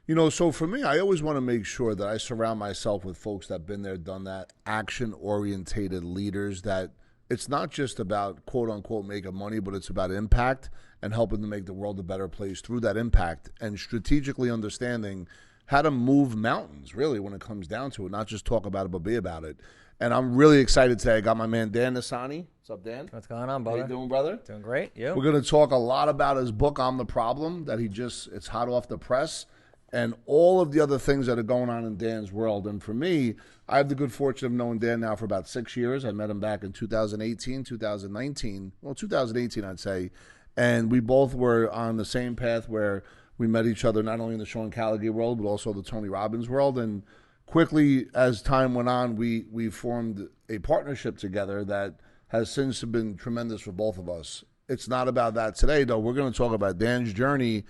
So for me, I always want to make sure that I surround myself with folks that have been there, done that, action-orientated leaders that it's not just about quote-unquote making money, but it's about impact and helping to make the world a better place through that impact and strategically understanding how to move mountains, really, when it comes down to it, not just talk about it, but be about it. And I'm really excited today. I got my man, Dan Neissany. What's up, Dan? What's going on, brother? How you doing, brother? Doing great. You? We're going to talk a lot about his book, I'm the Problem, that it's hot off the press, and all of the other things that are going on in Dan's world. And for me, I have the good fortune of knowing Dan now for about 6 years. I met him back in 2018, 2019. Well, 2018, I'd say. And we both were on the same path where we met each other not only in the Sean Callagher world, but also the Tony Robbins world. And quickly, as time went on, we formed a partnership together that has since been tremendous for both of us. It's not about that today, though. We're going to talk about Dan's journey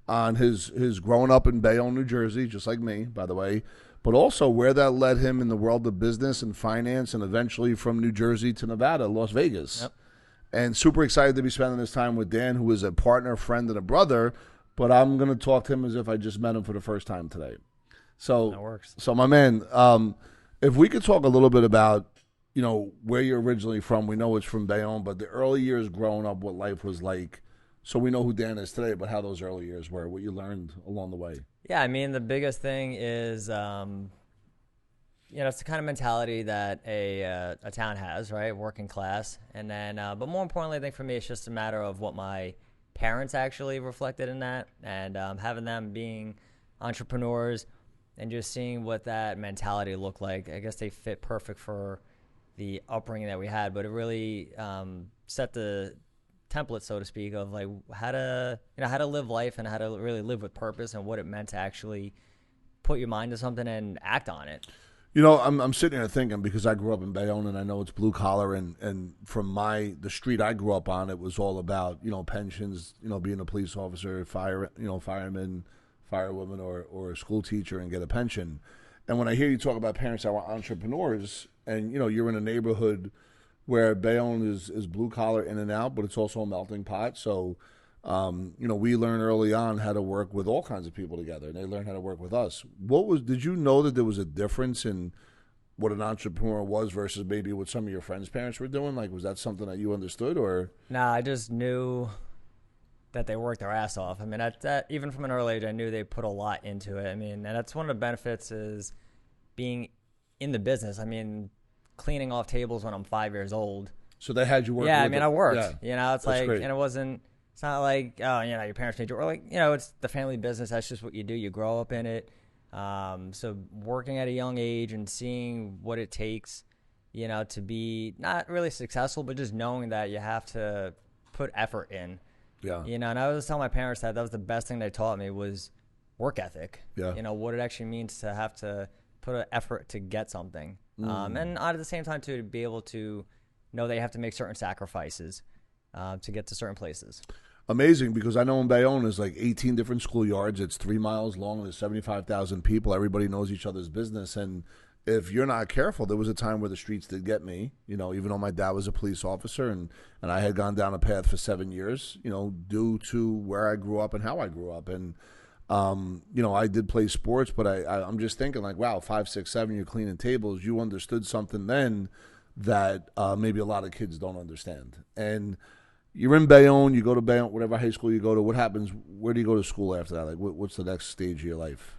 on his growing up in Bayonne, New Jersey, just like me, by the way, but also where that led him in the world of business and finance, and eventually from New Jersey to Nevada, Las Vegas. Yep. And super excited to be spending this time with Dan, who is a partner, friend, and a brother, but I'm going to talk to him as if I just met him for the first time today. So that works. So my man, if we could talk a little bit about, where you're originally from. We know it's from Bayonne, but the early years growing up, what life was like. So we know who Dan is today, but how those early years were, what you learned along the way. Yeah, I mean, the biggest thing is, it's the kind of mentality that a town has, right? Working class. And then, but more importantly, I think for me, it's just a matter of what my parents actually reflected in that, and having them being entrepreneurs and just seeing what that mentality looked like. I guess they fit perfect for the upbringing that we had, but it really set the template, so to speak, of like how to live life and how to really live with purpose and what it meant to actually put your mind to something and act on it. I'm sitting here thinking, because I grew up in Bayonne and I know it's blue collar, and from the street I grew up on, it was all about, pensions, being a police officer, fireman, firewoman, or a school teacher and get a pension. And when I hear you talk about parents that were entrepreneurs, and you're in a neighborhood where Bayonne is blue collar in and out, but it's also a melting pot. So, we learned early on how to work with all kinds of people together, and they learned how to work with us. Did you know that there was a difference in what an entrepreneur was versus maybe what some of your friends' parents were doing? Like, was that something that you understood, or? Nah, I just knew that they worked their ass off. I mean, that even from an early age, I knew they put a lot into it. I mean, and that's one of the benefits is being in the business. I mean, cleaning off tables when I'm 5 years old. So they had you work. Yeah, I mean, I worked. Yeah. It's like, great. And it's not like, your parents made you, or like, it's the family business. That's just what you do. You grow up in it. So working at a young age and seeing what it takes, to be not really successful, but just knowing that you have to put effort in. Yeah. And I was telling my parents that was the best thing they taught me was work ethic. Yeah. What it actually means to have to put an effort to get something. And at the same time, too, to be able to know that you have to make certain sacrifices to get to certain places. Amazing, because I know in Bayonne there's like 18 different schoolyards. It's 3 miles long, and there's 75,000 people. Everybody knows each other's business. And if you're not careful, there was a time where the streets did get me, even though my dad was a police officer and I had gone down a path for 7 years, due to where I grew up and how I grew up. And, I did play sports, but I'm just thinking like, wow, 5, 6, 7, you're cleaning tables. You understood something then that maybe a lot of kids don't understand. And you're in Bayonne, you go to Bayonne, whatever high school you go to, what happens? Where do you go to school after that? Like, what's the next stage of your life?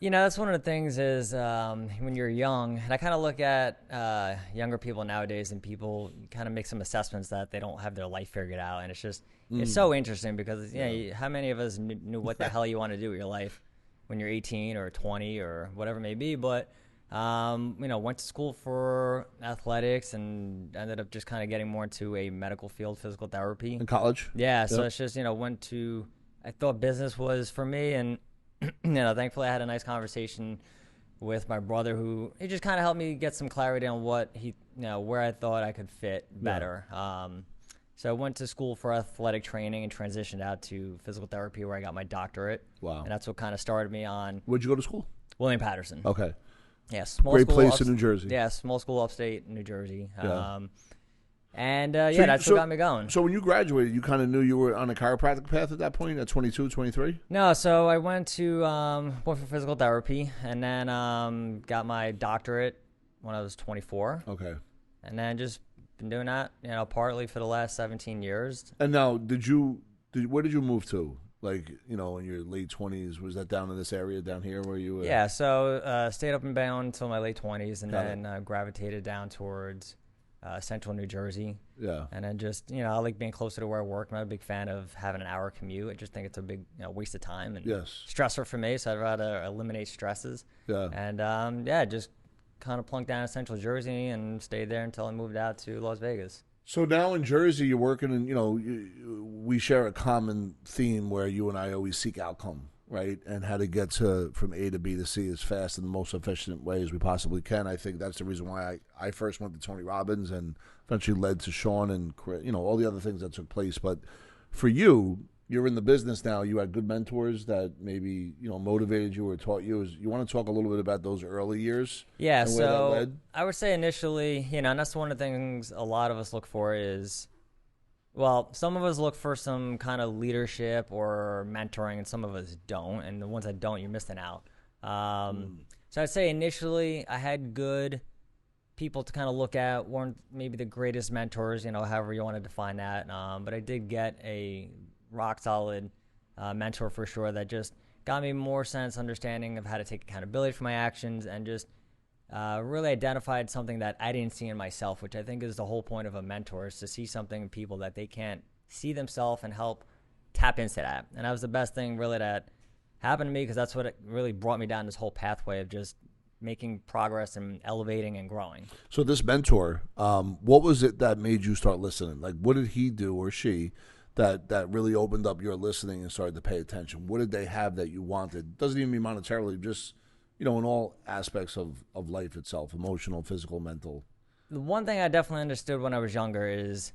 That's one of the things is when you're young, and I kind of look at younger people nowadays, and people kind of make some assessments that they don't have their life figured out. And it's just, it's so interesting because, how many of us knew what the hell you want to do with your life when you're 18 or 20 or whatever it may be. But, went to school for athletics and ended up just kind of getting more into a medical field, physical therapy. In college? Yeah. So it's just, I thought business was for me, and thankfully I had a nice conversation with my brother who he just kind of helped me get some clarity on what where I thought I could fit better. Yeah. So I went to school for athletic training and transitioned out to physical therapy where I got my doctorate. Wow. And that's what kind of started me on. Where'd you go to school? William Patterson. Okay. Yeah, small Great school place in New Jersey. Yeah, small school upstate New Jersey. Yeah. And So yeah, that's what got me going. So when you graduated, you kind of knew you were on a chiropractic path at that point at 22, 23? No, so I went to went for physical therapy, and then got my doctorate when I was 24, Okay. and then just been doing that, partly for the last 17 years. And now, where did you move to? Like, in your late 20s, was that down in this area down here where you were? Yeah, so stayed up in Bayonne until my late 20s, and Got then gravitated down towards central New Jersey. Yeah. And then just, I like being closer to where I work. I'm not a big fan of having an hour commute. I just think it's a big waste of time and Yes. stressor for me, so I'd rather eliminate stresses. Yeah. And just kind of plunked down in central Jersey and stayed there until I moved out to Las Vegas. So now in Jersey, you're working in, we share a common theme where you and I always seek outcome, right? And how to get from A to B to C as fast and the most efficient way as we possibly can. I think that's the reason why I first went to Tony Robbins and eventually led to Sean and, all the other things that took place. But for you, you're in the business now. You had good mentors that maybe, motivated you or taught you. You want to talk a little bit about those early years? Yeah, and where that so led? I would say initially, and that's one of the things a lot of us look for is, well, some of us look for some kind of leadership or mentoring, and some of us don't. And the ones that don't, you're missing out. So I'd say initially I had good people to kind of look at, weren't maybe the greatest mentors, however you want to define that. But I did get a rock solid mentor for sure that just got me more sense understanding of how to take accountability for my actions and just really identified something that I didn't see in myself, which I think is the whole point of a mentor, is to see something in people that they can't see themselves and help tap into that. And that was the best thing really that happened to me, because that's what really brought me down this whole pathway of just making progress and elevating and growing. So this mentor, what was it that made you start listening? Like, what did he do or she that really opened up your listening and started to pay attention? What did they have that you wanted? Doesn't even mean monetarily, just, in all aspects of life itself, emotional, physical, mental. The one thing I definitely understood when I was younger is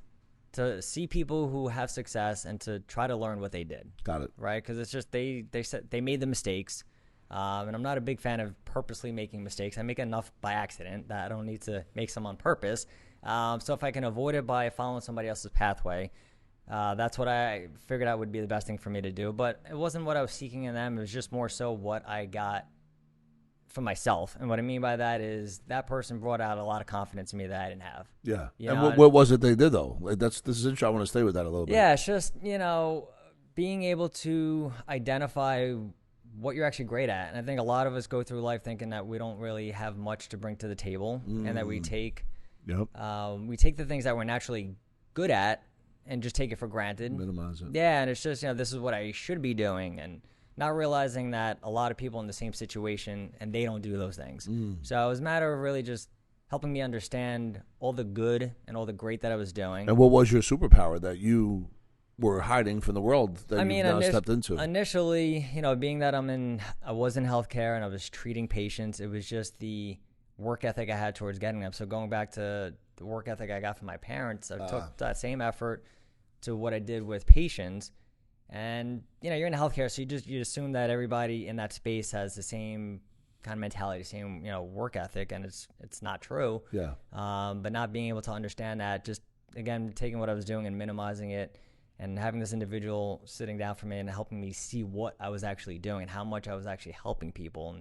to see people who have success and to try to learn what they did. Got it. Right? Because it's just they said they made the mistakes. And I'm not a big fan of purposely making mistakes. I make enough by accident that I don't need to make some on purpose. So if I can avoid it by following somebody else's pathway, that's what I figured out would be the best thing for me to do. But it wasn't what I was seeking in them. It was just more so what I got from myself. And what I mean by that is that person brought out a lot of confidence in me that I didn't have. Yeah. You And know, what was it they did, though? Like, this is interesting. I want to stay with that a little bit. Yeah, it's just, being able to identify what you're actually great at. And I think a lot of us go through life thinking that we don't really have much to bring to the table, and that we take the things that we're naturally good at and just take it for granted. Minimize it. Yeah, and it's just, this is what I should be doing, and not realizing that a lot of people in the same situation and they don't do those things. So it was a matter of really just helping me understand all the good and all the great that I was doing. And what was your superpower that you were hiding from the world that you've now stepped into? Initially, being that I was in healthcare and I was treating patients, it was just the work ethic I had towards getting them. So going back to the work ethic I got from my parents, I took that same effort to what I did with patients. And, you're in healthcare, so you assume that everybody in that space has the same kind of mentality, same, work ethic, and it's not true. Yeah. But not being able to understand that, just, again, taking what I was doing and minimizing it, and having this individual sitting down for me and helping me see what I was actually doing and how much I was actually helping people.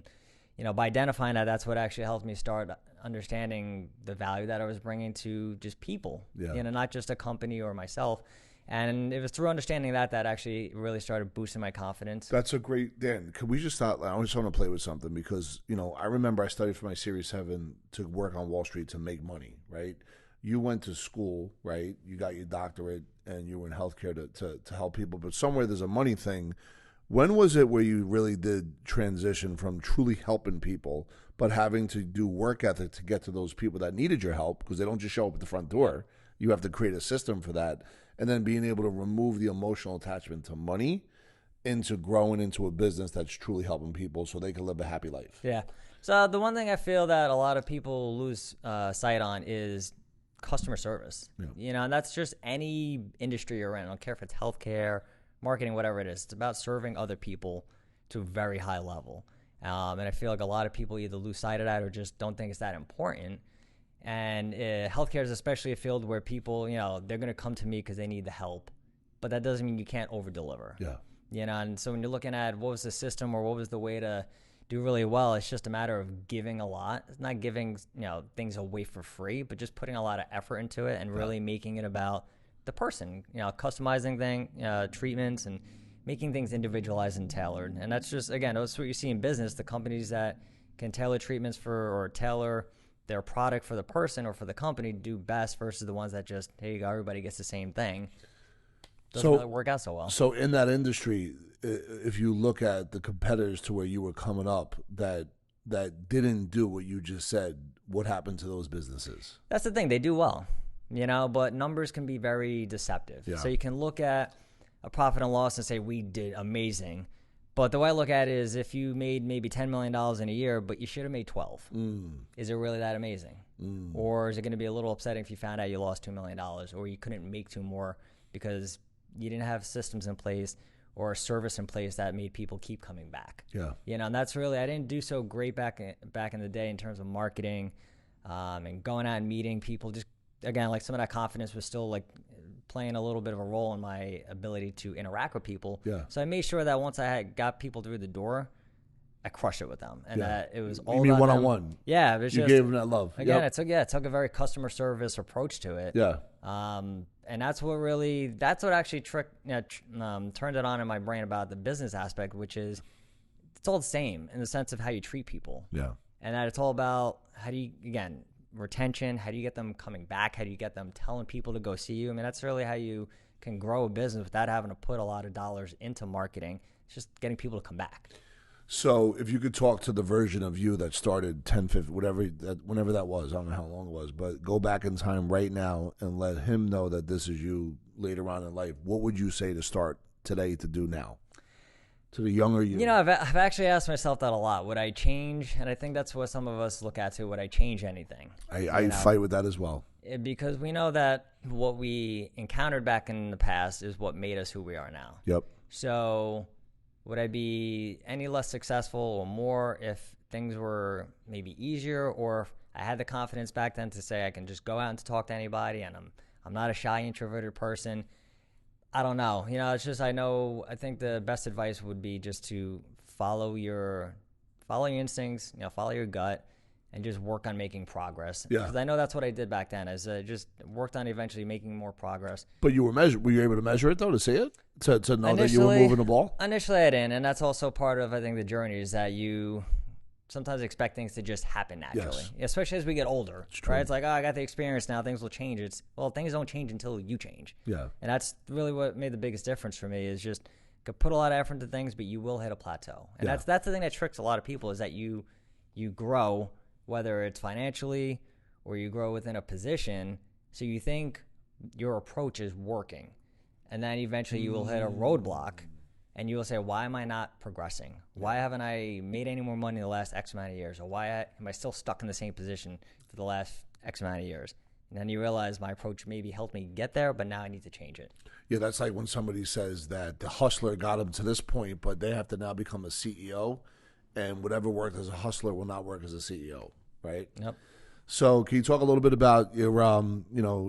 And, by identifying that, that's what actually helped me start understanding the value that I was bringing to just people, not just a company or myself. And it was through understanding that actually really started boosting my confidence. That's a great, Dan, could we just stop? I just want to play with something because, I remember I studied for my Series 7 to work on Wall Street to make money, right? You went to school, right? You got your doctorate and you were in healthcare to help people. But somewhere there's a money thing. When was it where you really did transition from truly helping people, but having to do work ethic to get to those people that needed your help, because they don't just show up at the front door. You have to create a system for that. And then being able to remove the emotional attachment to money into growing into a business that's truly helping people so they can live a happy life. Yeah. So the one thing I feel that a lot of people lose sight on is customer service. Yeah. And that's just any industry you're in. I don't care if it's healthcare, marketing, whatever it is. It's about serving other people to a very high level. And I feel like a lot of people either lose sight of that or just don't think it's that important. And healthcare is especially a field where people, you know, they're going to come to me because they need the help. But that doesn't mean you can't over-deliver. Yeah. You know, and so when you're looking at what was the system or what was the way to do really well, it's just a matter of giving a lot. It's not giving, you know, things away for free, but just putting a lot of effort into it and really making it about the person, you know, customizing treatments and making things individualized and tailored. And that's just, again, that's what you see in business. The companies that can tailor treatments or tailor their product for the person or for the company do best versus the ones that just, here you go, everybody gets the same thing. Doesn't really work out so well. So in that industry, if you look at the competitors to where you were coming up that didn't do what you just said, what happened to those businesses? That's the thing. They do well, you know, but numbers can be very deceptive. Yeah. So you can look at a profit and loss and say, we did amazing. But the way I look at it is if you made maybe $10 million in a year, but you should have made 12, is it really that amazing? Or is it going to be a little upsetting if you found out you lost $2 million or you couldn't make two more because you didn't have systems in place or a service in place that made people keep coming back? Yeah. You know, and that's really, I didn't do so great back in the day in terms of marketing and going out and meeting people. Just, again, like some of that confidence was still like playing a little bit of a role in my ability to interact with people. Yeah. So I made sure that once I had got people through the door, I crushed it with them. And that it was all you mean about one-on-one? them. Yeah. It was you just, gave them that love. Again, it took a very customer service approach to it. Yeah. And that's what actually turned it on in my brain about the business aspect, which is it's all the same in the sense of how you treat people. Yeah. And that it's all about how do you, again, retention, how do you get them coming back? How do you get them telling people to go see you? I mean, that's really how you can grow a business without having to put a lot of dollars into marketing. It's just getting people to come back. So if you could talk to the version of you that started 10, 15, whenever that was, I don't know how long it was, but go back in time right now and let him know that this is you later on in life, what would you say to start today to do now? To the younger you? You know, I've actually asked myself that a lot. Would I change? And I think that's what some of us look at too. Would I change anything? I fight with that as well. Because we know that what we encountered back in the past is what made us who we are now. Yep. So would I be any less successful or more if things were maybe easier, or if I had the confidence back then to say I can just go out and talk to anybody and I'm not a shy, introverted person? I don't know. You know, it's just I think the best advice would be just to follow your instincts, you know, follow your gut, and just work on making progress. Yeah. Because I know that's what I did back then. Is just worked on eventually making more progress. But were you able to measure it though, to see it, to know that you were moving the ball? Initially, I didn't, and that's also part of I think the journey is that you sometimes expect things to just happen naturally, especially as we get older. Right? It's like, oh, I got the experience now; things will change. Things don't change until you change. Yeah, and that's really what made the biggest difference for me. Is just could put a lot of effort into things, but you will hit a plateau, and that's the thing that tricks a lot of people is that you grow, whether it's financially or you grow within a position. So you think your approach is working, and then eventually you will hit a roadblock. And you will say, why am I not progressing? Why haven't I made any more money in the last X amount of years? Or why am I still stuck in the same position for the last X amount of years? And then you realize my approach maybe helped me get there, but now I need to change it. Yeah, that's like when somebody says that the hustler got them to this point, but they have to now become a CEO, and whatever worked as a hustler will not work as a CEO, right? Yep. So can you talk a little bit about your,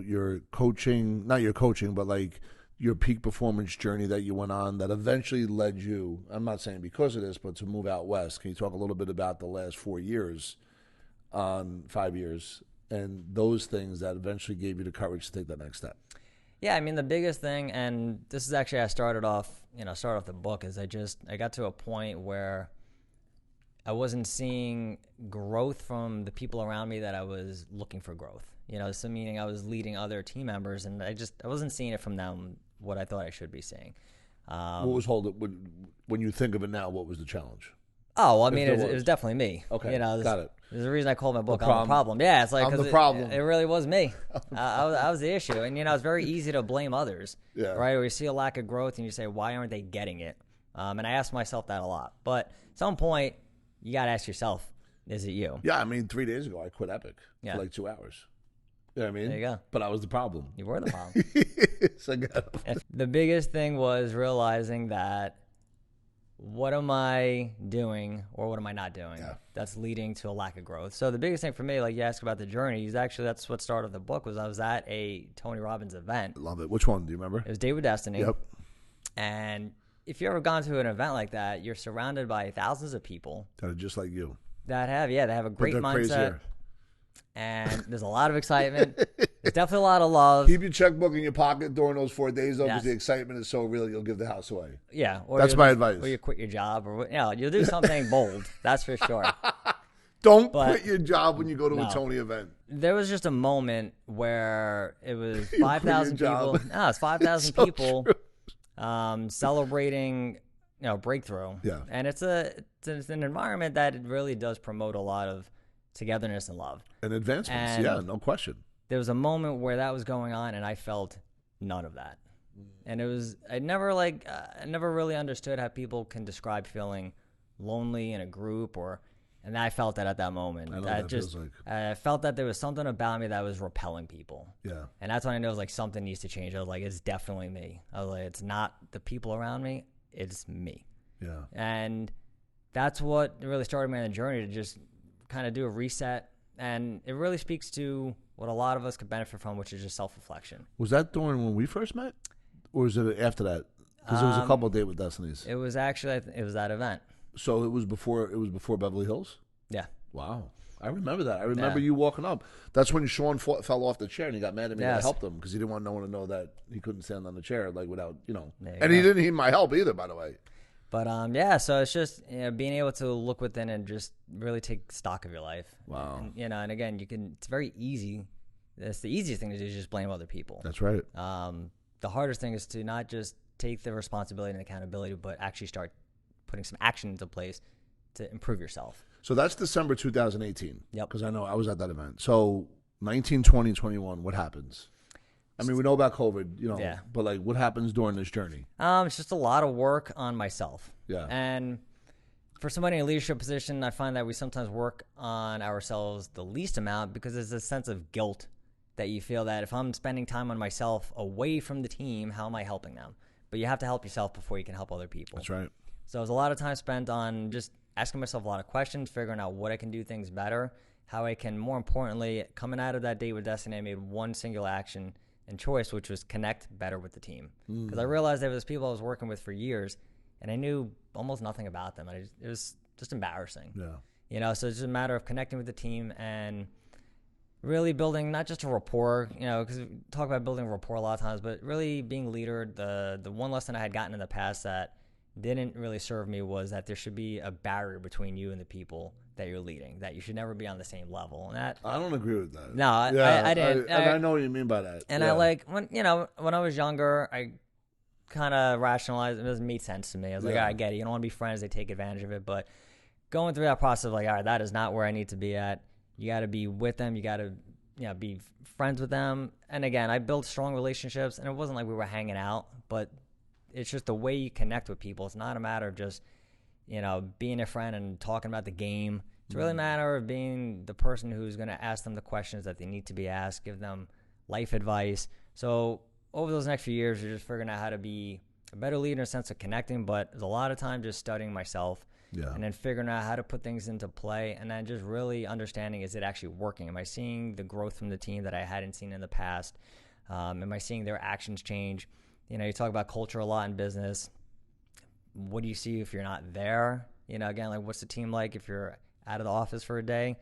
your coaching, not your coaching, but like your peak performance journey that you went on that eventually led you, I'm not saying because of this, but to move out west? Can you talk a little bit about the last 5 years, and those things that eventually gave you the courage to take that next step? Yeah, I mean, the biggest thing, and this is actually, I started off the book, is I got to a point where I wasn't seeing growth from the people around me that I was looking for growth. So meaning I was leading other team members, and I wasn't seeing it from them what I thought I should be seeing. What was when you think of it now? What was the challenge? Oh, well, I mean, it was definitely me. Okay, got it. There's a reason I called my book "I'm the Problem." Yeah, it's like I'm the problem. It really was me. I was the issue, and it's very easy to blame others. Yeah. Right? Or you see a lack of growth, and you say, "Why aren't they getting it?" And I ask myself that a lot. But at some point, you got to ask yourself, "Is it you?" Yeah, I mean, 3 days ago, I quit Epic for like 2 hours. You know what I mean? There you go. But I was the problem. You were the problem. So the biggest thing was realizing that what am I doing or what am I not doing that's leading to a lack of growth? So the biggest thing for me, like you asked about the journey, is actually that's what started the book. Was I was at a Tony Robbins event. Love it. Which one? Do you remember? It was Day with Destiny. Yep. And if you've ever gone to an event like that, you're surrounded by thousands of people that are just like you. That have a great mindset. Crazier. And there's a lot of excitement. There's definitely a lot of love. Keep your checkbook in your pocket during those 4 days, though, because the excitement is so real, you'll give the house away. Yeah. That's my advice. Or you quit your job, or you'll do something bold. That's for sure. Don't quit your job when you go to a Tony event. There was just a moment where it was 5,000 people. No, it's 5,000 people celebrating, breakthrough. Yeah. And it's an environment that it really does promote a lot of togetherness and love and advancements. And no question. There was a moment where that was going on, and I felt none of that. And it was I never really understood how people can describe feeling lonely in a group, and I felt that at that moment. I know that feels like. I felt that there was something about me that was repelling people. Yeah. And that's when I know it was like something needs to change. I was like, it's definitely me. I was like, it's not the people around me, it's me. Yeah. And that's what really started me on the journey to just kind of do a reset, and it really speaks to what a lot of us could benefit from, which is just self-reflection. Was that during when we first met, or was it after that? Because there was a couple of Day with Destinies. It was actually it was that event. So it was before Beverly Hills. Yeah. Wow. I remember that. I remember you walking up. That's when Sean fell off the chair and he got mad at me that I helped him because he didn't want no one to know that he couldn't stand on the chair without And he didn't need my help either, by the way. But so it's just being able to look within and just really take stock of your life. Wow. And, and again, it's very easy. That's the easiest thing to do is just blame other people. That's right. The hardest thing is to not just take the responsibility and accountability, but actually start putting some action into place to improve yourself. So that's December 2018. Yep. Because I know I was at that event. So 19, 20, 21, what happens? I mean, we know about COVID, but what happens during this journey? It's just a lot of work on myself. Yeah. And for somebody in a leadership position, I find that we sometimes work on ourselves the least amount because there's a sense of guilt that you feel that if I'm spending time on myself away from the team, how am I helping them? But you have to help yourself before you can help other people. That's right. So there's a lot of time spent on just asking myself a lot of questions, figuring out what I can do things better, how I can, more importantly, coming out of that Day with Destiny, I made one singular action and choice, which was connect better with the team. Because I realized there was people I was working with for years, and I knew almost nothing about them. It was just embarrassing. Yeah. So it's just a matter of connecting with the team and really building not just a rapport, because we talk about building rapport a lot of times, but really being a leader. The one lesson I had gotten in the past that didn't really serve me was that there should be a barrier between you and the people that you're leading, that you should never be on the same level. And that I don't agree with that. No, I didn't. I know what you mean by that. And I when I was younger, I kind of rationalized it. Doesn't make sense to me. I was like, all right, I get it. You don't want to be friends. They take advantage of it. But going through that process of all right, that is not where I need to be at. You got to be with them. You got to be friends with them. And again, I built strong relationships, and it wasn't like we were hanging out, but it's just the way you connect with people. It's not a matter of just being a friend and talking about the game. It's really a matter of being the person who's going to ask them the questions that they need to be asked, give them life advice. So over those next few years, you're just figuring out how to be a better leader in a sense of connecting, but there's a lot of time just studying myself and then figuring out how to put things into play, and then just really understanding, is it actually working? Am I seeing the growth from the team that I hadn't seen in the past? Am I seeing their actions change? You talk about culture a lot in business. What do you see if you're not there? Again, what's the team like if you're out of the office for a day?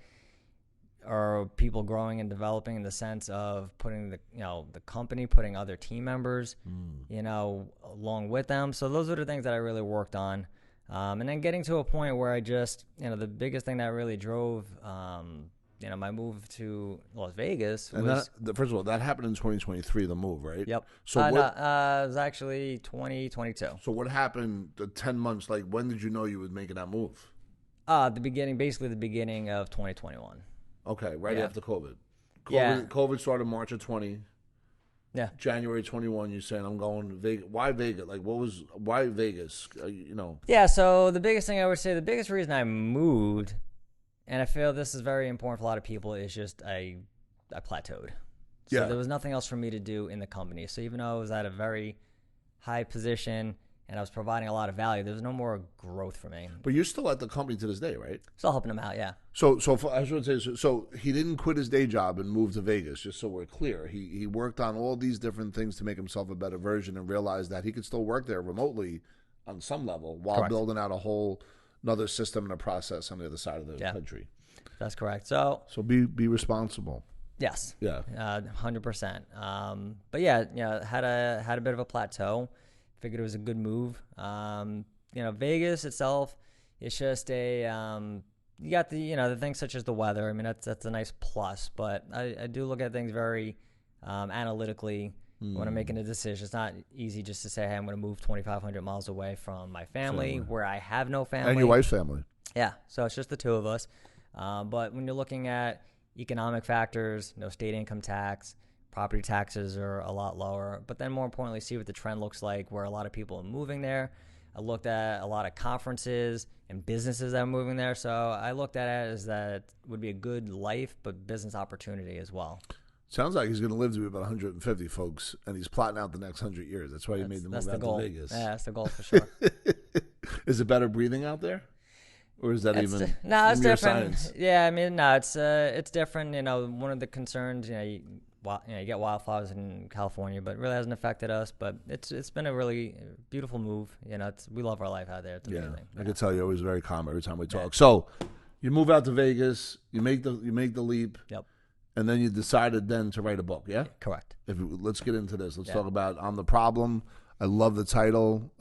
Or people growing and developing in the sense of putting the company, putting other team members, along with them. So those are the things that I really worked on. And then getting to a point where I just, the biggest thing that really drove, my move to Las Vegas was... And first of all, that happened in 2023, the move, right? Yep. So it was actually 2022. So what happened the 10 months? When did you know you were making that move? Basically the beginning of 2021. Okay, after COVID. Yeah. COVID started March of 20. Yeah. January 21, you're saying, I'm going to Vegas. Why Vegas? Why Vegas? Yeah, so the biggest thing I would say, the biggest reason I moved, and I feel this is very important for a lot of people, is just I plateaued. So there was nothing else for me to do in the company. So even though I was at a very high position, and I was providing a lot of value, there was no more growth for me. But you're still at the company to this day, right? Still helping him out, yeah. I should say, so he didn't quit his day job and move to Vegas, just so we're clear. He worked on all these different things to make himself a better version and realized that he could still work there remotely on some level while Correct. building out a whole another system and a process on the other side of the country. That's correct. So be responsible. yes, Yeah. 100%. But yeah, had a bit of a plateau. Figured it was a good move. Vegas itself, it's just a you got the things such as the weather. I mean, that's a nice plus, but I do look at things very analytically when I'm making a decision. It's not easy just to say, hey, I'm going to move 2,500 miles away from my family where I have no family. And your wife's family. Yeah, so it's just the two of us. But when you're looking at economic factors, no state income tax, property taxes are a lot lower. But then more importantly, see what the trend looks like, where a lot of people are moving there. I looked at a lot of conferences and businesses that are moving there. So I looked at it as that it would be a good life, but business opportunity as well. Sounds like he's going to live to be about 150, folks, and he's plotting out the next 100 years. That's why he made the move out to Vegas. Yeah, that's the goal for sure. Is it better breathing out there? Or is that it's it's different. Science? Yeah, I mean, no, it's different. One of the concerns, you get wildflowers in California, but it really hasn't affected us. But it's been a really beautiful move. We love our life out there. It's amazing. I can tell you're always very calm every time we talk. So, you move out to Vegas, you make the leap. Yep. And then you decided then to write a book, yeah? Correct. Let's get into this. Let's talk about On the Problem. I love the title.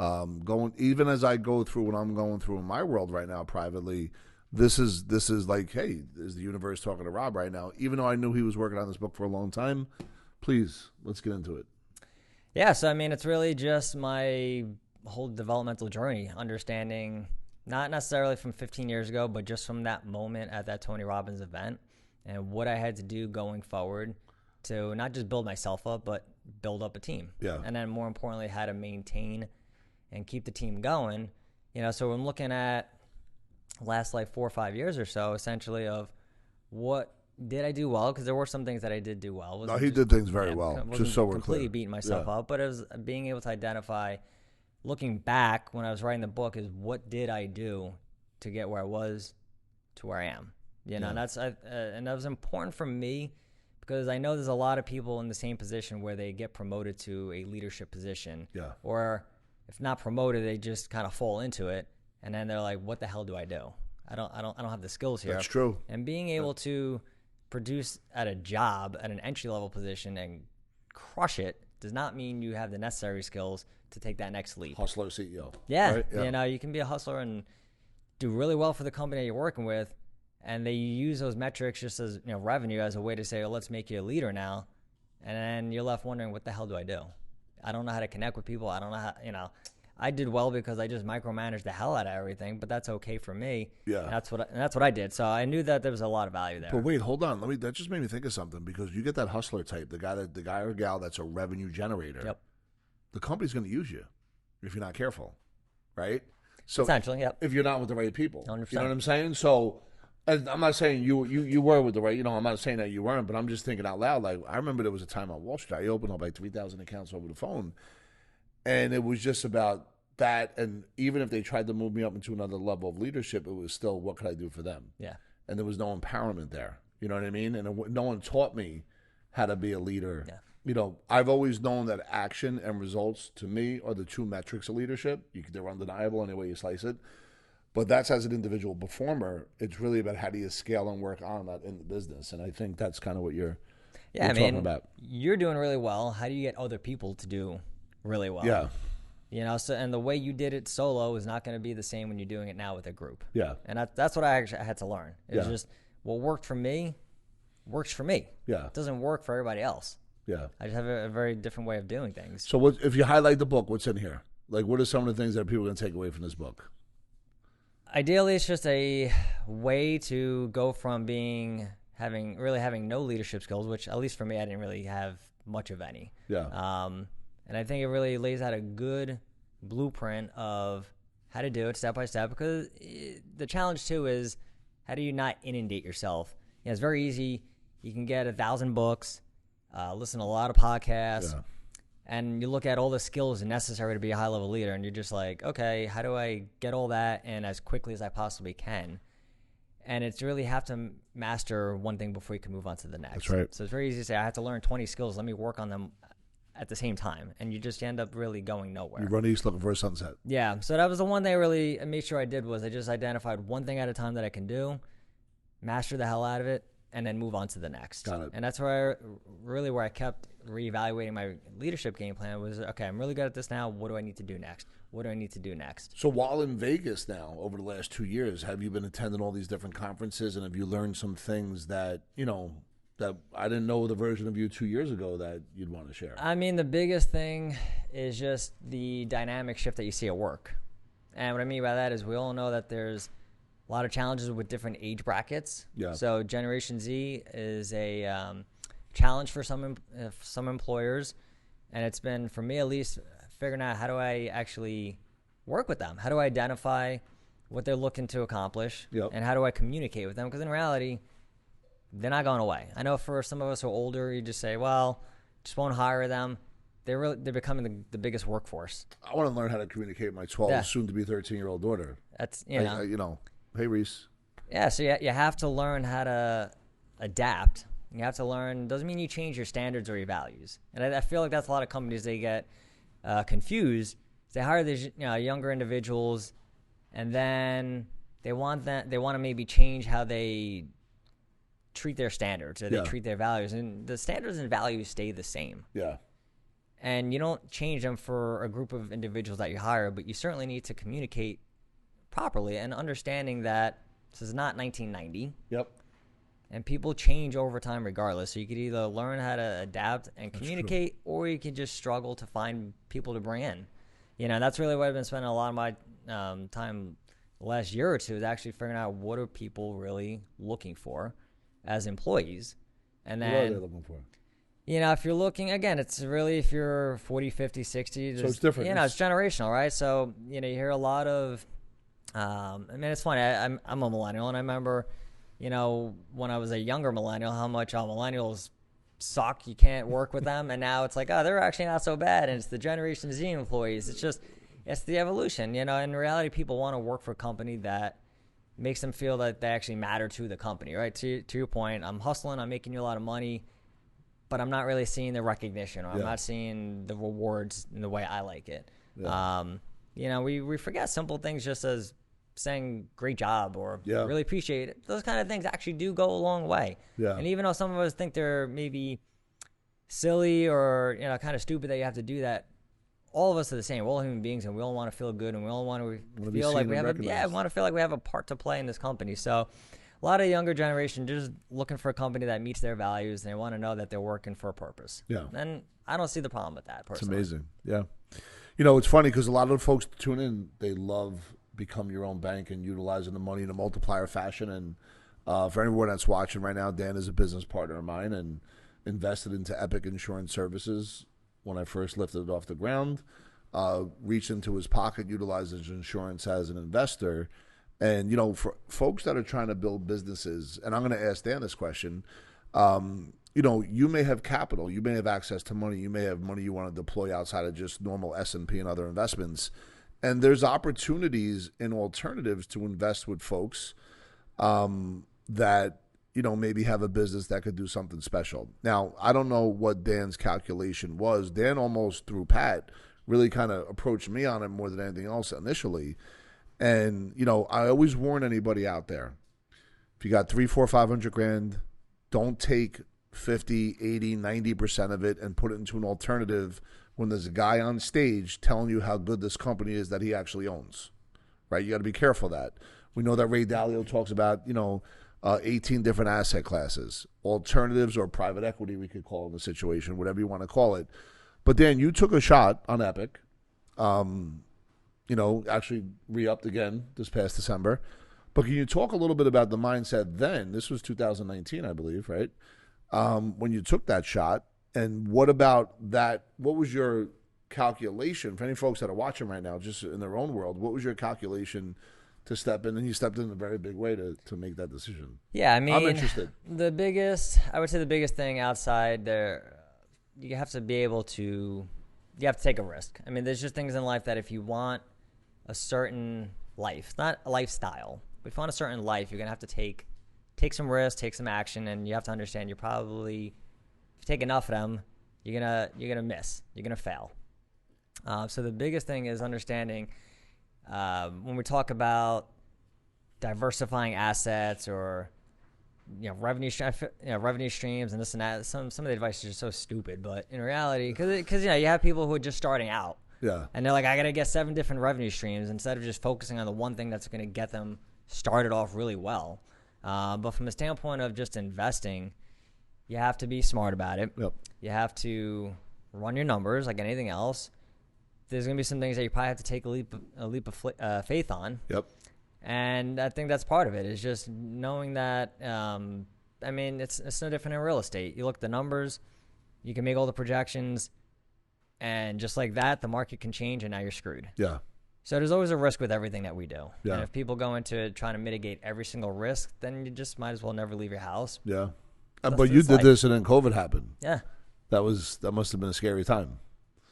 Even as I go through what I'm going through in my world right now privately, this is like, hey, is the universe talking to Rob right now? Even though I knew he was working on this book for a long time, please, let's get into it. Yeah, so I mean, it's really just my whole developmental journey, understanding not necessarily from 15 years ago, but just from that moment at that Tony Robbins event and what I had to do going forward to not just build myself up, but build up a team. Yeah. And then more importantly, how to maintain and keep the team going. So I'm looking at last 4 or 5 years or so, essentially, of what did I do well? Because there were some things that I did do well. No, he did things very well, just so we're clear. Completely beating myself up, but it was being able to identify, looking back when I was writing the book, is what did I do to get where I was to where I am? And that was important for me because I know there's a lot of people in the same position where they get promoted to a leadership position. Yeah. Or if not promoted, they just kind of fall into it. And then they're like, what the hell do I do? I don't have the skills here. That's true. And being able to produce at a job at an entry level position and crush it does not mean you have the necessary skills to take that next leap. Hustler CEO. Yeah. Right? Yeah. You can be a hustler and do really well for the company that you're working with. And they use those metrics just as revenue as a way to say, well, let's make you a leader now. And then you're left wondering, what the hell do I do? I don't know how to connect with people. I don't know how, I did well because I just micromanaged the hell out of everything, but that's okay for me. Yeah. And that's what I did. So I knew that there was a lot of value there. But wait, hold on. That just made me think of something, because you get that hustler type, the guy or gal that's a revenue generator. Yep. The company's going to use you if you're not careful, right? So essentially, yep. If you're not with the right people. 100%. You know what I'm saying? So and I'm not saying you were with the right, I'm not saying that you weren't, but I'm just thinking out loud. Like, I remember there was a time on Wall Street, I opened up 3,000 accounts over the phone, and it was just about that. And even if they tried to move me up into another level of leadership, it was still, what could I do for them? Yeah. And there was no empowerment there. You know what I mean? And no one taught me how to be a leader. Yeah. I've always known that action and results, to me, are the two metrics of leadership. They're undeniable any way you slice it. But that's, as an individual performer, it's really about how do you scale and work on that in the business. And I think that's kind of what you're talking about. You're doing really well. How do you get other people to do really well? Yeah. So, and the way you did it solo is not going to be the same when you're doing it now with a group. Yeah. And that's what I actually had to learn. It's just what worked for me works for me. Yeah. It doesn't work for everybody else. Yeah. I just have a very different way of doing things. So if you highlight the book, what's in here? Like, what are some of the things that people are going to take away from this book? Ideally, it's just a way to go from having no leadership skills, which at least for me, I didn't really have much of any. Yeah. And I think it really lays out a good blueprint of how to do it step by step, because the challenge too is, how do you not inundate yourself? It's very easy. You can get 1,000 books, listen to a lot of podcasts, and you look at all the skills necessary to be a high-level leader, and you're just like, okay, how do I get all that in as quickly as I possibly can? And it's really have to master one thing before you can move on to the next. That's right. So it's very easy to say, I have to learn 20 skills. Let me work on them at the same time. And you just end up really going nowhere. You run east looking for a sunset. Yeah. So that was the one thing I really made sure I did was I just identified one thing at a time that I can do, master the hell out of it, and then move on to the next. Got it. And that's where I kept reevaluating my leadership game plan was, okay, I'm really good at this now. What do I need to do next? What do I need to do next? So while in Vegas now, over the last 2 years, have you been attending all these different conferences, and have you learned some things that, that I didn't know the version of you 2 years ago that you'd want to share? I mean, the biggest thing is just the dynamic shift that you see at work. And what I mean by that is we all know that there's a lot of challenges with different age brackets. Yeah. So Generation Z is a challenge for some employers, and it's been, for me at least, figuring out how do I actually work with them? How do I identify what they're looking to accomplish? Yep. And how do I communicate with them? Because in reality, they're not going away. I know for some of us who are older, you just say, well, just won't hire them. They're becoming the biggest workforce. I want to learn how to communicate with my 12, soon to be 13-year-old daughter. That's, Hey, Reese. Yeah, so you have to learn how to adapt. You have to learn, doesn't mean you change your standards or your values. And I feel like that's a lot of companies, they get confused. They hire these younger individuals, and then they want to maybe change how they treat their standards or they treat their values. And the standards and values stay the same. Yeah. And you don't change them for a group of individuals that you hire, but you certainly need to communicate properly and understanding that this is not 1990. Yep. And people change over time regardless. So you could either learn how to adapt and communicate, or you can just struggle to find people to bring in. That's really what I've been spending a lot of my time the last year or two is actually figuring out what are people really looking for as employees. And then, what are they looking for? If you're looking, again, it's really if you're 40, 50, 60. So it's different. It's generational, right? So, you hear a lot of, it's funny. I'm a millennial, and I remember, when I was a younger millennial, how much millennials suck. You can't work with them. And now it's like, oh, they're actually not so bad. And it's the Generation Z employees. It's the evolution. In reality, people want to work for a company that makes them feel that they actually matter to the company, right? To your point, I'm hustling, I'm making you a lot of money, but I'm not really seeing the recognition, or I'm not seeing the rewards in the way I like it. Yeah. We forget simple things, just as saying great job or really appreciate it. Those kind of things actually do go a long way. Yeah. And even though some of us think they're maybe silly or kind of stupid that you have to do that, all of us are the same. We're all human beings, and we all want to feel good, and we all want to feel like we have a part to play in this company. So a lot of younger generation just looking for a company that meets their values, and they want to know that they're working for a purpose. Yeah. And I don't see the problem with that personally. It's amazing. Yeah. It's funny because a lot of the folks that tune in, they love become your own bank and utilizing the money in a multiplier fashion. And for anyone that's watching right now, Dan is a business partner of mine and invested into Epic Insurance Services when I first lifted it off the ground, reached into his pocket, utilized his insurance as an investor. And, for folks that are trying to build businesses, and I'm going to ask Dan this question, you may have capital, you may have access to money, you may have money you want to deploy outside of just normal S&P and other investments. And there's opportunities in alternatives to invest with folks that, maybe have a business that could do something special. Now, I don't know what Dan's calculation was. Dan almost, through Pat, really kind of approached me on it more than anything else initially. And, I always warn anybody out there, if you got 300, 400, 500 grand, don't take 50, 80, 90% of it and put it into an alternative when there's a guy on stage telling you how good this company is that he actually owns, right? You got to be careful of that. We know that Ray Dalio talks about, 18 different asset classes, alternatives or private equity, we could call it in the situation, whatever you want to call it. But Dan, you took a shot on Epic, actually re-upped again this past December. But can you talk a little bit about the mindset then? This was 2019, I believe, right? When you took that shot, and what about that? What was your calculation for any folks that are watching right now, just in their own world? What was your calculation to step in? And you stepped in a very big way to make that decision. Yeah, I mean, I'm interested. I would say the biggest thing outside there, you have to be able to you have to take a risk. I mean, there's just things in life that if you want a certain life, not a lifestyle, but if you want a certain life, you're going to have to take some risks, take some action, and you have to understand you're probably, if you take enough of them, you're gonna miss, you're gonna fail. So the biggest thing is understanding when we talk about diversifying assets or revenue streams and this and that. Some of the advice is just so stupid, but in reality, because you have people who are just starting out, and they're like, I gotta get 7 different revenue streams instead of just focusing on the one thing that's gonna get them started off really well. But from the standpoint of just investing, you have to be smart about it. Yep. You have to run your numbers like anything else. There's going to be some things that you probably have to take a leap of faith on. Yep. And I think that's part of it, is just knowing that, I mean, it's no different in real estate. You look at the numbers, you can make all the projections, and just like that, the market can change and now you're screwed. Yeah. So there's always a risk with everything that we do. Yeah. And if people go into trying to mitigate every single risk, then you just might as well never leave your house. Yeah. But you did this and then COVID happened. Yeah. That must have been a scary time.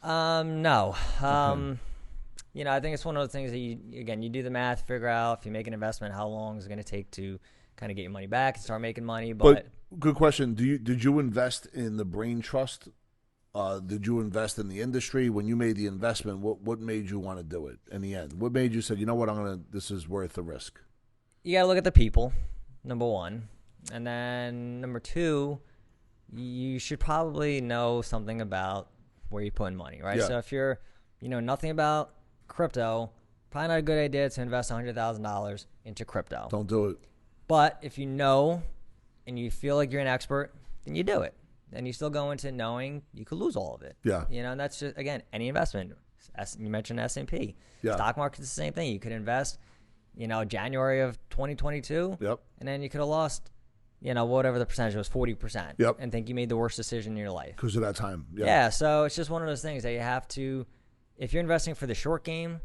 No. Okay. I think it's one of those things that you do the math, figure out if you make an investment, how long is it going to take to kind of get your money back and start making money. But good question. Did you invest in the brain trust? Did you invest in the industry? When you made the investment, what made you want to do it in the end? What made you say, you know what, this is worth the risk? You got to look at the people, number one. And then number two, you should probably know something about where you put in money, right? Yeah. So if you're, nothing about crypto, probably not a good idea to invest $100,000 into crypto. Don't do it. But if you know and you feel like you're an expert, then you do it. And you still go into knowing you could lose all of it. Yeah. And that's just, again, any investment. You mentioned S&P. Yeah. Stock market's the same thing. You could invest, January of 2022. Yep. And then you could have lost, whatever the percentage was, 40%. Yep. And think you made the worst decision in your life. Because of that time. Yeah. Yeah. So it's just one of those things that you have to, if you're investing for the short game,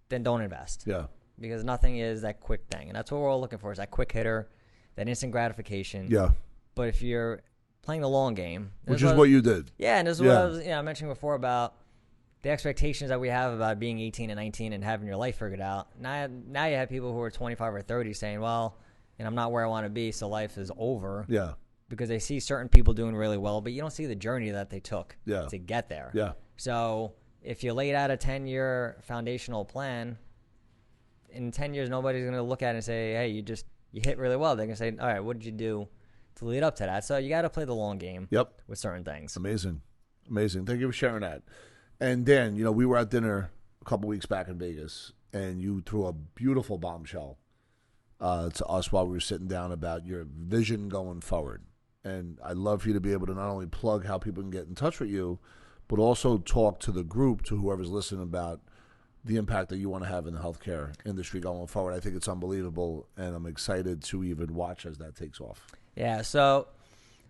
then don't invest. Yeah. Because nothing is that quick thing. And that's what we're all looking for, is that quick hitter, that instant gratification. Yeah. But if you're playing the long game, which is what you did. Yeah. And this is what I was mentioning before about the expectations that we have about being 18 and 19 and having your life figured out. Now you have people who are 25 or 30 saying, well, I'm not where I want to be, so life is over. Yeah. Because they see certain people doing really well, but you don't see the journey that they took to get there. Yeah. So if you laid out a 10-year foundational plan, in 10 years, nobody's going to look at it and say, hey, you hit really well. They're going to say, all right, what did you do to lead up to that? So you got to play the long game with certain things. Amazing. Thank you for sharing that. And Dan, we were at dinner a couple weeks back in Vegas, and you threw a beautiful bombshell to us while we were sitting down about your vision going forward. And I'd love for you to be able to not only plug how people can get in touch with you, but also talk to the group, to whoever's listening, about the impact that you want to have in the healthcare industry going forward. I think it's unbelievable, and I'm excited to even watch as that takes off. Yeah. So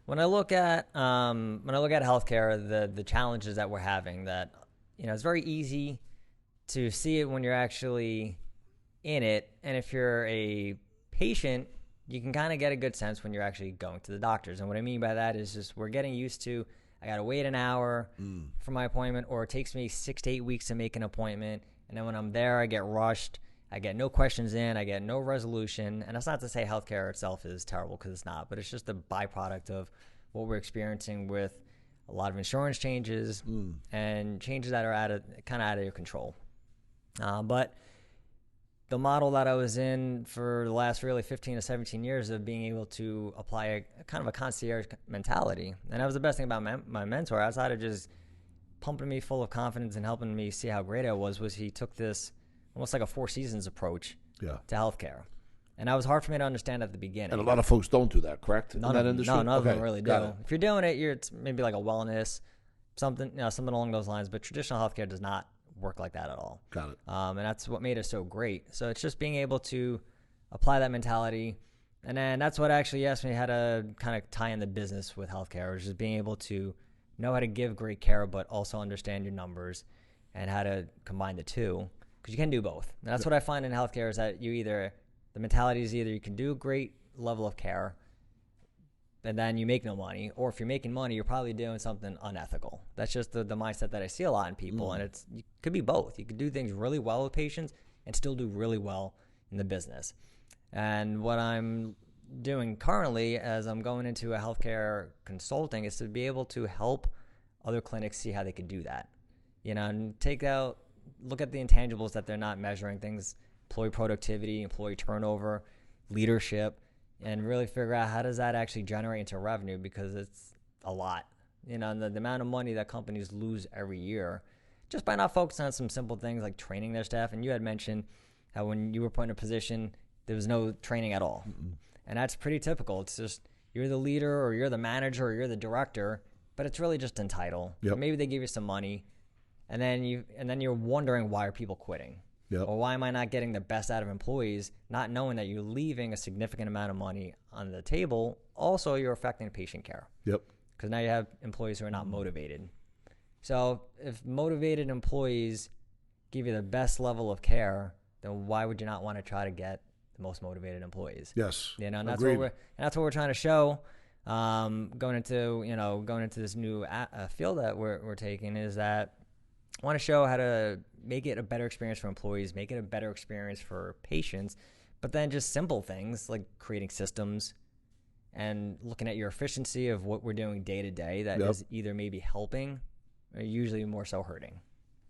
when I look at healthcare, the challenges that we're having, that it's very easy to see it when you're actually in it, and if you're a patient, you can kind of get a good sense when you're actually going to the doctors. And what I mean by that is just we're getting used to, I got to wait an hour for my appointment, or it takes me 6 to 8 weeks to make an appointment. And then when I'm there, I get rushed. I get no questions in. I get no resolution. And that's not to say healthcare itself is terrible, because it's not. But it's just a byproduct of what we're experiencing with a lot of insurance changes and changes that are kind of out of your control. But the model that I was in for the last really 15 to 17 years of being able to apply a kind of a concierge mentality. And that was the best thing about my mentor, outside of just pumping me full of confidence and helping me see how great I was he took this almost like a Four Seasons approach to healthcare. And that was hard for me to understand at the beginning. And a lot of folks don't do that, correct? None of them really do. If you're doing it, it's maybe like a wellness, something along those lines. But traditional healthcare does not work like that at all. Got it. And that's what made it so great. So it's just being able to apply that mentality. And then that's what actually asked me how to kind of tie in the business with healthcare, which is being able to know how to give great care, but also understand your numbers and how to combine the two, because you can do both. And that's what I find in healthcare, is that the mentality is either you can do a great level of care, and then you make no money. Or if you're making money, you're probably doing something unethical. That's just the mindset that I see a lot in people. And you could be both. You could do things really well with patients and still do really well in the business. And what I'm doing currently as I'm going into a healthcare consulting is to be able to help other clinics see how they could do that. And look at the intangibles that they're not measuring, things, employee productivity, employee turnover, leadership, and really figure out how does that actually generate into revenue, because it's a lot. And the amount of money that companies lose every year just by not focusing on some simple things like training their staff. And you had mentioned how when you were put in a position, there was no training at all. Mm-mm. And that's pretty typical. It's just you're the leader or you're the manager or you're the director, but it's really just entitled. Yep. Maybe they give you some money, and then you're wondering, why are people quitting? Yep. Or why am I not getting the best out of employees, not knowing that you're leaving a significant amount of money on the table. Also, you're affecting patient care. Yep. Because now you have employees who are not motivated. So if motivated employees give you the best level of care, then why would you not want to try to get the most motivated employees? Yes. And that's what we're trying to show. Going into this new field that we're taking, is that I want to show how to make it a better experience for employees, make it a better experience for patients, but then just simple things like creating systems and looking at your efficiency of what we're doing day to day that is either maybe helping or usually more so hurting.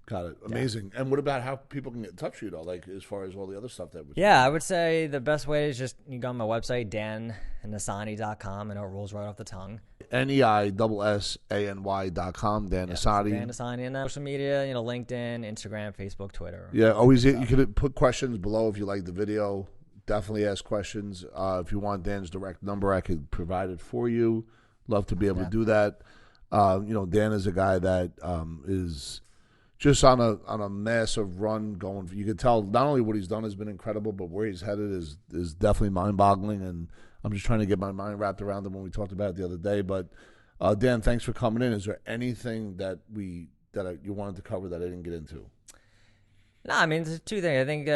Got it. Amazing. Yeah. And what about how people can get in touch with you, though, like as far as all the other stuff that we're I would say the best way is just you go on my website, danneissany.com, and it rolls right off the tongue. NEISSANY.com, Dan Neissany. Dan Neissany. And social media, LinkedIn, Instagram, Facebook, Twitter. Yeah, always. You could put questions below if you like the video. Definitely ask questions. If you want Dan's direct number, I could provide it for you. Love to be able to do that. Dan is a guy that is just on a massive run going. You could tell not only what he's done has been incredible, but where he's headed is definitely mind-boggling. And I'm just trying to get my mind wrapped around it when we talked about it the other day. But Dan, thanks for coming in. Is there anything that you wanted to cover that I didn't get into? No, I mean, there's two things. I think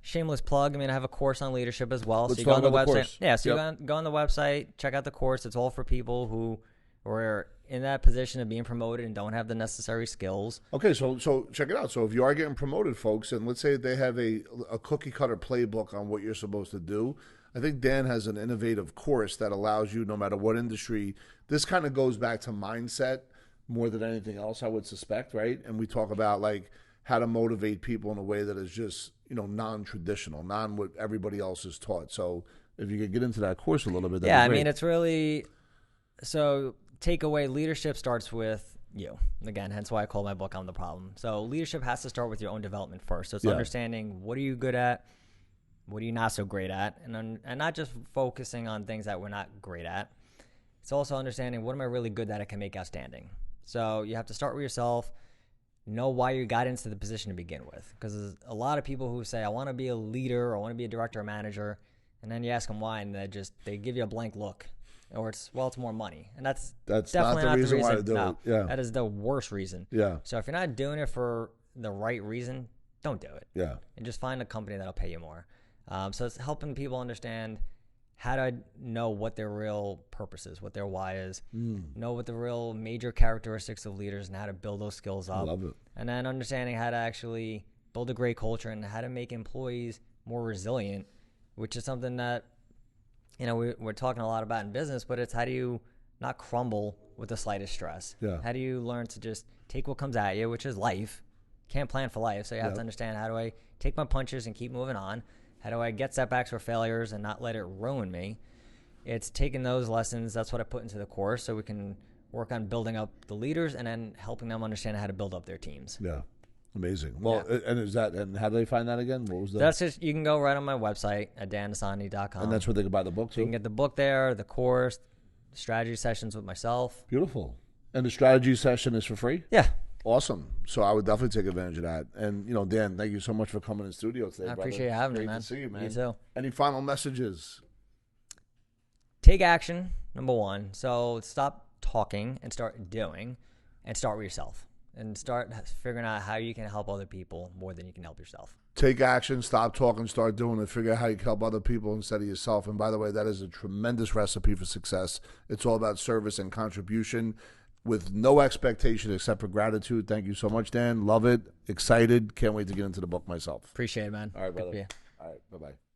shameless plug. I mean, I have a course on leadership as well. Let's so you go on the website. Course. Yeah, so you go on the website, check out the course. It's all for people who are in that position of being promoted and don't have the necessary skills. Okay, so check it out. So if you are getting promoted, folks, and let's say they have a cookie cutter playbook on what you're supposed to do, I think Dan has an innovative course that allows you, no matter what industry, this kind of goes back to mindset more than anything else, I would suspect, right? And we talk about like how to motivate people in a way that is just, non-traditional, what everybody else is taught. So if you could get into that course a little bit, that'd be great. I mean, it's really, so takeaway, leadership starts with you. Again, hence why I call my book I'm the Problem. So leadership has to start with your own development first. So it's understanding, what are you good at? What are you not so great at? And not just focusing on things that we're not great at. It's also understanding, what am I really good at I can make outstanding? So you have to start with yourself. Know why you got into the position to begin with. Because there's a lot of people who say, I want to be a leader, or I want to be a director or manager. And then you ask them why, and they give you a blank look. Or it's more money. And that's definitely not the reason why to do it. Yeah. That is the worst reason. Yeah. So if you're not doing it for the right reason, don't do it. Yeah. And just find a company that'll pay you more. So it's helping people understand how to know what their real purpose is, what their why is, know what the real major characteristics of leaders and how to build those skills up. I love it. And then understanding how to actually build a great culture and how to make employees more resilient, which is something that, we're talking a lot about in business, but it's how do you not crumble with the slightest stress? Yeah. How do you learn to just take what comes at you, which is life. Can't plan for life, so you have to understand, how do I take my punches and keep moving on? How do I get setbacks or failures and not let it ruin me? It's taking those lessons. That's what I put into the course, so we can work on building up the leaders and then helping them understand how to build up their teams. Yeah. Amazing. Well, and how do they find that again? What was that? That's just, you can go right on my website at danneissany.com. And that's where they can buy the book too? So you can get the book there, the course, the strategy sessions with myself. Beautiful. And the strategy session is for free? Yeah. Awesome. So I would definitely take advantage of that. And, Dan, thank you so much for coming in the studio today, I appreciate you having me, man. Great to see you, man. You too. Any final messages? Take action, number one. So stop talking and start doing, and start with yourself. And start figuring out how you can help other people more than you can help yourself. take action, stop talking, start doing it, figure out how you can help other people instead of yourself. And by the way, that is a tremendous recipe for success. It's all about service and contribution with no expectation except for gratitude. Thank you so much, Dan. Love it. Excited. Can't wait to get into the book myself. Appreciate it, man. All right, brother. Good to be here. All right, bye-bye.